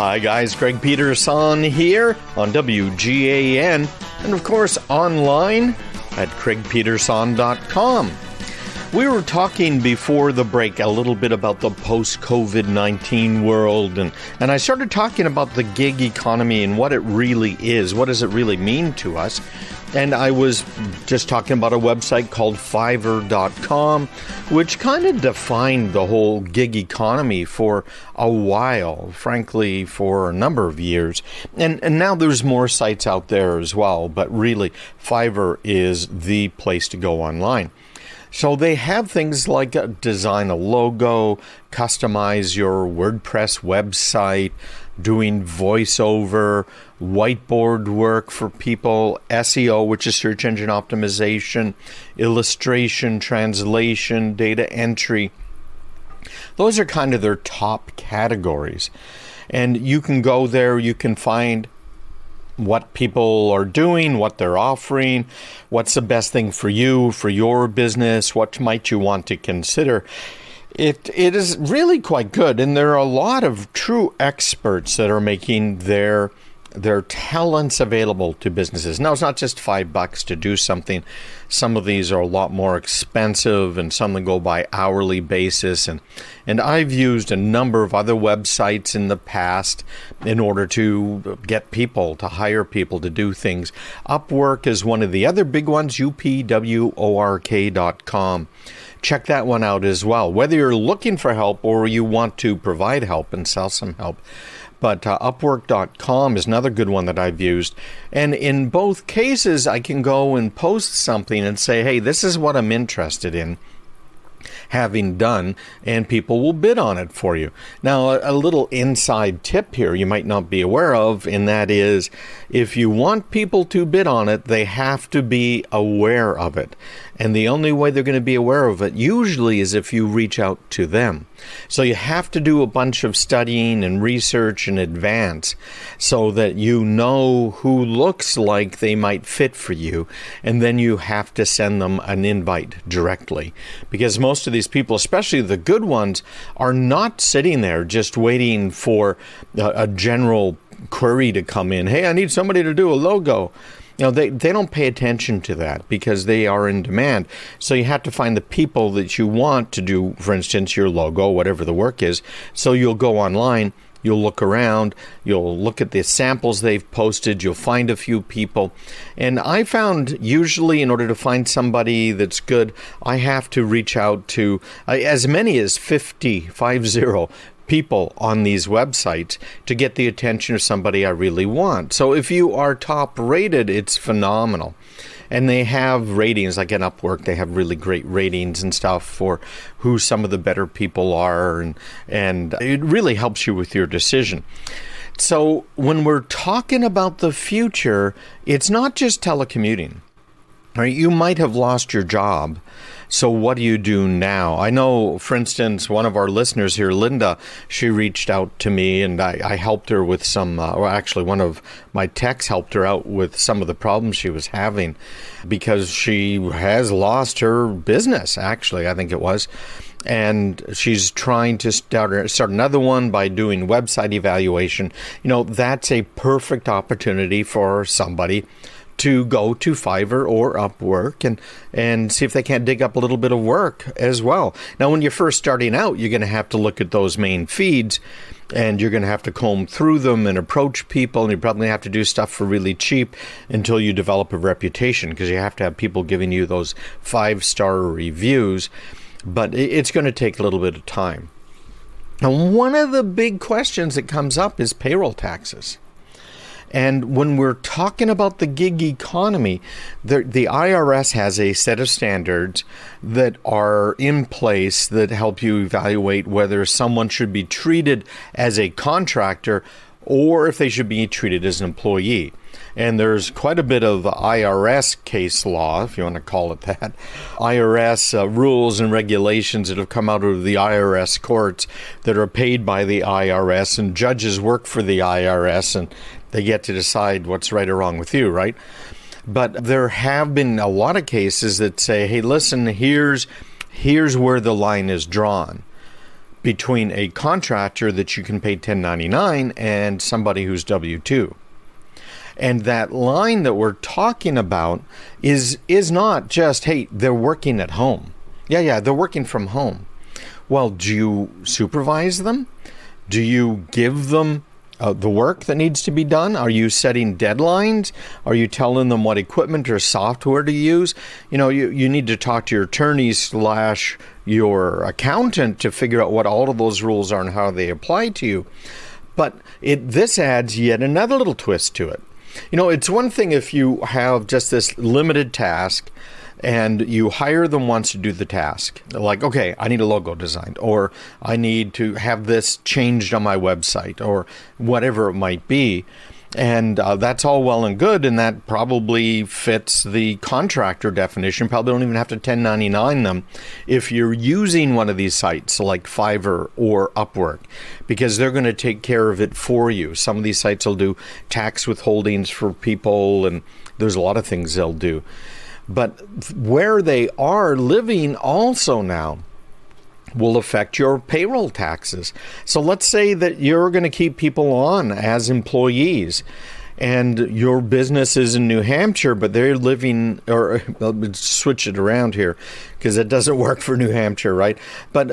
Hi guys, Greg Peterson here on WGAN, and of course online at craigpeterson.com. We were talking before the break a little bit about the post-COVID-19 world, and I started talking about the gig economy and what it really is. What does it really mean to us? And I was just talking about a website called Fiverr.com, which kind of defined the whole gig economy for a while, frankly, for a number of years. And now there's more sites out there as well, but really Fiverr is the place to go online. So they have things like design a logo, customize your WordPress website, doing voiceover, whiteboard work for people, SEO, which is search engine optimization, illustration, translation, data entry. Those are kind of their top categories. And you can go there, you can find what people are doing, what they're offering, what's the best thing for you, for your business, what might you want to consider. It is really quite good, and there are a lot of true experts that are making their talents available to businesses. Now, it's not just $5 to do something. Some of these are a lot more expensive, and some that go by hourly basis. And I've used a number of other websites in the past in order to get people, to hire people to do things. Upwork is one of the other big ones, upwork.com. Check that one out as well, whether you're looking for help or you want to provide help and sell some help. But Upwork.com is another good one that I've used. And in both cases, I can go and post something and say, hey, this is what I'm interested in having done, and people will bid on it for you. Now, a little inside tip here you might not be aware of, and that is, if you want people to bid on it, they have to be aware of it. And the only way they're going to be aware of it usually is if you reach out to them. So you have to do a bunch of studying and research in advance so that you know who looks like they might fit for you, and then you have to send them an invite directly. Because most of these people, especially the good ones, are not sitting there just waiting for a general query to come in. Hey, I need somebody to do a logo. You know, they don't pay attention to that because they are in demand. So you have to find the people that you want to do, for instance, your logo, whatever the work is. So you'll go online, you'll look around, you'll look at the samples they've posted, you'll find a few people. And I found usually in order to find somebody that's good, I have to reach out to as many as 50 people on these websites to get the attention of somebody I really want. So if you are top rated, it's phenomenal. And they have ratings, like at Upwork, they have really great ratings and stuff for who some of the better people are, and it really helps you with your decision. So when we're talking about the future, it's not just telecommuting. Right? You might have lost your job. So what do you do now? I know, for instance, one of our listeners here, Linda, she reached out to me, and I helped her with some, or actually one of my techs helped her out with some of the problems she was having because she has lost her business, actually, I think it was. And she's trying to start another one by doing website evaluation. You know, that's a perfect opportunity for somebody to go to Fiverr or Upwork and see if they can't dig up a little bit of work as well. Now, when you're first starting out, you're going to have to look at those main feeds, and you're going to have to comb through them and approach people, and you probably have to do stuff for really cheap until you develop a reputation, because you have to have people giving you those 5-star reviews. But it's going to take a little bit of time. Now, one of the big questions that comes up is payroll taxes. And when we're talking about the gig economy, the IRS has a set of standards that are in place that help you evaluate whether someone should be treated as a contractor or if they should be treated as an employee. And there's quite a bit of IRS case law, if you want to call it that, IRS rules and regulations that have come out of the IRS courts that are paid by the IRS, and judges work for the IRS, and they get to decide what's right or wrong with you, right? But there have been a lot of cases that say, hey, listen, here's where the line is drawn. between a contractor that you can pay 1099 and somebody who's W-2. And that line that we're talking about is not just, hey, they're working at home. Yeah, they're working from home. Well, do you supervise them? Do you give them the work that needs to be done? Are you setting deadlines? Are you telling them what equipment or software to use? You need to talk to your attorneys / your accountant to figure out what all of those rules are and how they apply to you. But this adds yet another little twist to it. It's one thing if you have just this limited task and you hire them once to do the task. Like, okay, I need a logo designed, or I need to have this changed on my website, or whatever it might be. And that's all well and good, and that probably fits the contractor definition. Probably don't even have to 1099 them if you're using one of these sites like Fiverr or Upwork, because they're going to take care of it for you. Some of these sites will do tax withholdings for people, and there's a lot of things they'll do. But where they are living also now will affect your payroll taxes. So let's say that you're going to keep people on as employees and your business is in New Hampshire, but they're living, or let's switch it around here because it doesn't work for New Hampshire, right? But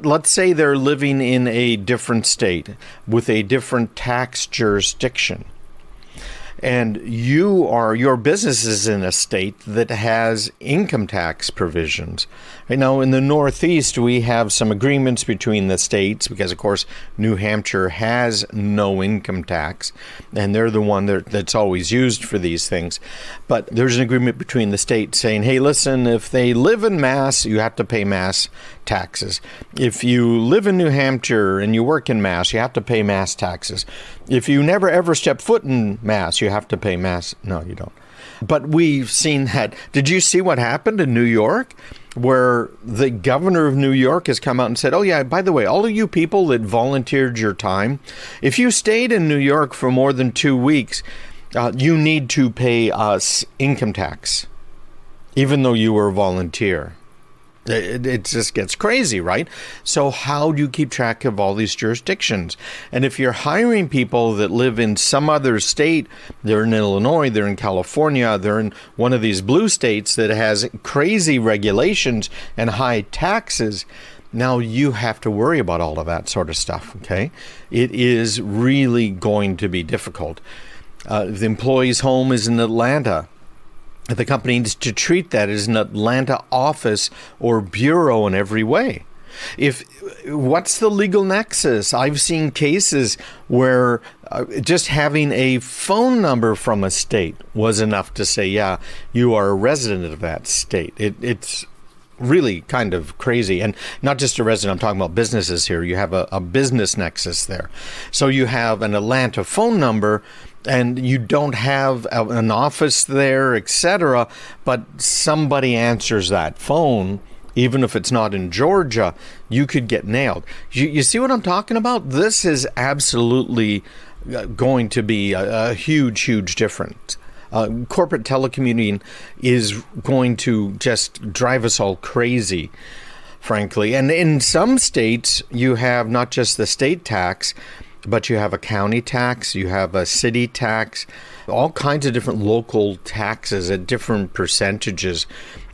let's say they're living in a different state with a different tax jurisdiction. And your business is in a state that has income tax provisions. Right now, in the Northeast, we have some agreements between the states because, of course, New Hampshire has no income tax, and they're the one that's always used for these things. But there's an agreement between the states saying, hey, listen, if they live in Mass, you have to pay Mass taxes. If you live in New Hampshire and you work in Mass, you have to pay Mass taxes. If you never ever step foot in Mass, you have to pay Mass. No, you don't. But we've seen that. Did you see what happened in New York, where the governor of New York has come out and said, oh, yeah, by the way, all of you people that volunteered your time, if you stayed in New York for more than 2 weeks, you need to pay us income tax, even though you were a volunteer. It just gets crazy, right? So how do you keep track of all these jurisdictions? And if you're hiring people that live in some other state, they're in Illinois, they're in California, they're in one of these blue states that has crazy regulations and high taxes, now you have to worry about all of that sort of stuff, okay? It is really going to be difficult. The employee's home is in Atlanta. The company needs to treat that as an Atlanta office or bureau in every way. What's the legal nexus? I've seen cases where just having a phone number from a state was enough to say, yeah, you are a resident of that state. It's really kind of crazy. And not just a resident, I'm talking about businesses here. You have a business nexus there. So you have an Atlanta phone number, and you don't have an office there, etc., but somebody answers that phone, even if it's not in Georgia, you could get nailed. You see what I'm talking about? This is absolutely going to be a huge, huge difference. Corporate telecommuting is going to just drive us all crazy, frankly. And in some states, you have not just the state tax, but you have a county tax, you have a city tax, all kinds of different local taxes at different percentages.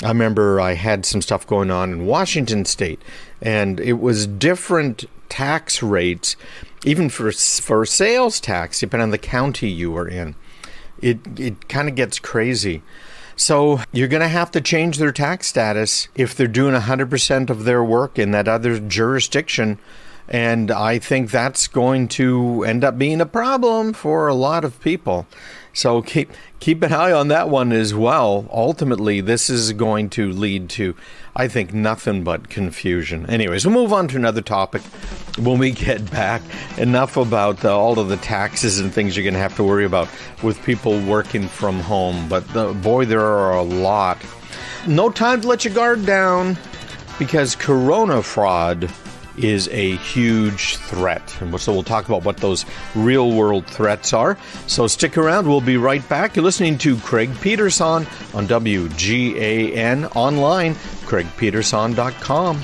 I remember I had some stuff going on in Washington State, and it was different tax rates, even for sales tax, depending on the county you were in. It kind of gets crazy. So you're going to have to change their tax status if they're doing 100% of their work in that other jurisdiction. And I think that's going to end up being a problem for a lot of people. So keep an eye on that one as well. Ultimately, this is going to lead to, I think, nothing but confusion. Anyways, we'll move on to another topic when we get back. Enough about all of the taxes and things you're going to have to worry about with people working from home. But boy, there are a lot. No time to let your guard down, because corona fraud is a huge threat. And so we'll talk about what those real world threats are. So stick around. We'll be right back. You're listening to Craig Peterson on WGAN online, craigpeterson.com.